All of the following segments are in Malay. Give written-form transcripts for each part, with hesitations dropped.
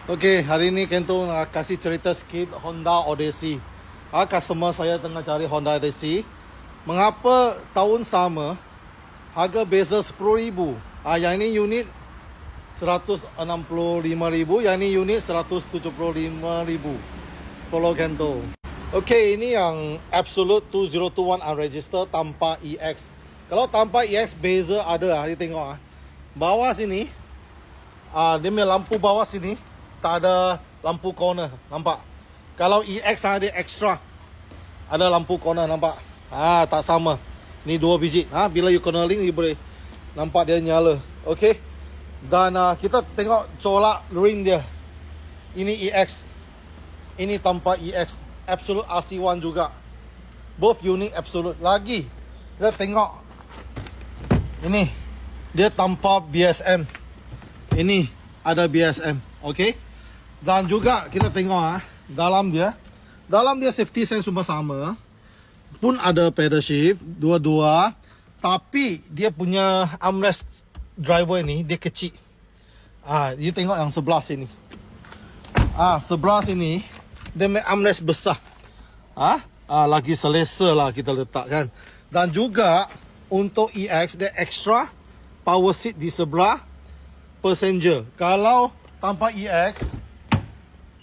Okey, hari ni Kento nak kasih cerita sikit Honda Odyssey. Customer saya tengah cari Honda Odyssey. Mengapa tahun sama, harga beza RM10,000. Yang ini unit RM165,000, yang ini unit RM175,000. Follow Kento. Okey, ini yang Absolute 2021 unregistered tanpa EX. Kalau tanpa EX beza ada, kita tengok bawah sini. Dia punya lampu bawah sini tak ada lampu corner, nampak? Kalau EX ada extra, ada lampu corner, nampak? Tak sama. Ni dua biji. Bila you cornering, you boleh nampak dia nyala. Okey. Dan kita tengok colak ring dia. Ini EX. Ini tanpa EX. Absolute RC1 juga. Both unit Absolute. Lagi kita tengok ini, dia tanpa BSM. Ini ada BSM. Okey. Dan juga kita tengok dalam dia safety sense semua sama. Pun ada pedal shift dua-dua, tapi dia punya armrest driver ini dia kecil. You tengok yang sebelah sini. Sebelah sini dia punya armrest besar. Lagi selesa lah kita letakkan. Dan juga untuk EX dia extra power seat di sebelah passenger. Kalau tanpa EX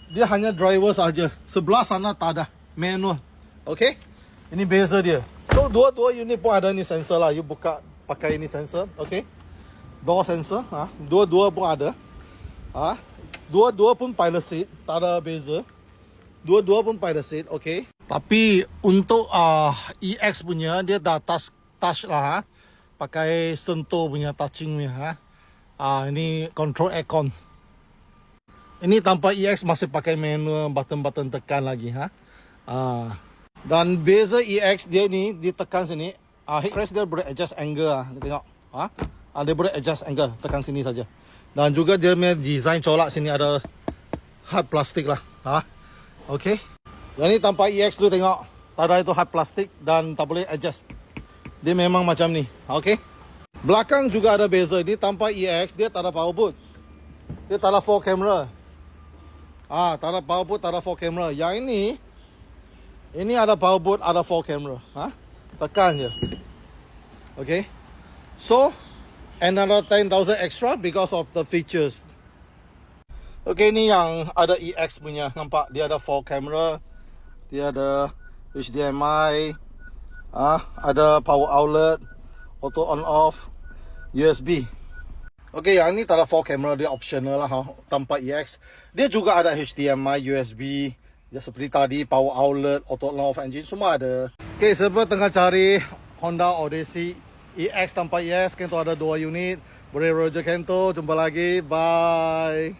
dia hanya driver saja. Sebelah sana tak ada manual. Okey. Ini beza dia. So dua-dua unit pun ada ni sensor lah. You buka pakai ini sensor. Okey. Door sensor. Dua-dua pun ada. Dua-dua pun pilot seat. Tak ada beza. Dua-dua pun pilot seat. Okey. Tapi untuk EX punya dia dah touch lah. Pakai sentuh punya touching punya. Ini control aircon. Ini tanpa EX masih pakai manual, button-button tekan lagi. Dan beza EX dia ni ditekan sini. Headrest dia boleh adjust angle. Tengok. Dia boleh adjust angle. Tekan sini saja. Dan juga dia punya design colak sini ada hard plastik lah. Okey. Yang ni tanpa EX tu tengok. Tak ada itu hard plastik dan tak boleh adjust. Dia memang macam ni. Okey. Belakang juga ada beza. Ini tanpa EX dia tak ada power boot. Dia tak ada 4 camera. Tak ada power boot, tak ada 4 camera. Yang ini ada power boot, ada 4 camera. Tekan je. Okay. So, another 10,000 extra because of the features. Okay, ni yang ada EX punya. Nampak? Dia ada 4 camera. Dia ada HDMI. Ada power outlet. Auto on off. USB. Okey, yang ni tak ada 4 camera, dia optional lah tanpa EX. Dia juga ada HDMI, USB, dia seperti tadi power outlet, auto on off engine semua ada. Okey, siapa tengah cari Honda Odyssey EX tanpa EX, Kento ada 2 unit. Boleh Roger Kento, jumpa lagi. Bye.